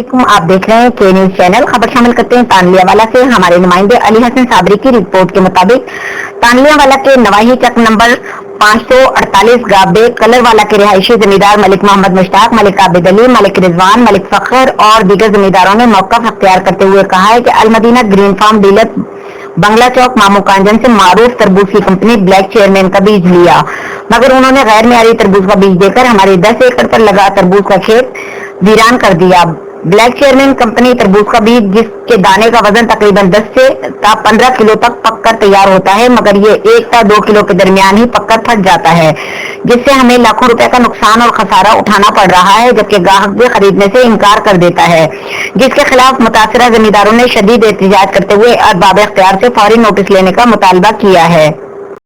अस्सलामुअलैकुम। आप देख रहे हैं के न्यूज चैनल। खबर शामिल करते हैं तानलियावाला से। हमारे नुमाइंदे अली हसन साबरी की रिपोर्ट के मुताबिक तानलियावाला के नवाही चक नंबर 548 गाबे कलरवाला के रिहायशी जमींदार मलिक मोहम्मद मुश्ताक, मलिक आबिद अली, मलिक रिजवान, मलिक फखर और दीगर जमींदारों ने मौका अख्तियार करते हुए कहा है कि अलमदीना ग्रीन फार्म डीलर बंगला चौक मामू कांजन से मारूफ तरबूज की कंपनी ब्लैक चेयरमैन का बीज लिया, मगर उन्होंने गैर मियारी तरबूज का बीज देकर हमारे 10 एकड़ पर लगा तरबूज का खेत वीरान कर दिया। ब्लैक चेयरमैन कंपनी तरबूज का बीज, जिसके दाने का वजन तकरीबन 10 से 15 किलो तक पककर तैयार होता है, मगर ये 1 से 2 किलो के दरमियान ही पककर फट जाता है, जिससे हमें लाखों रुपए का नुकसान और खसारा उठाना पड़ रहा है, जबकि ग्राहक भी खरीदने से इनकार कर देता है, जिसके खिलाफ मुतासरा जमींदारों ने शदीद एहतजाज करते हुए अरबाब इख्तियार से फौरी नोटिस लेने का मुतालबा किया है।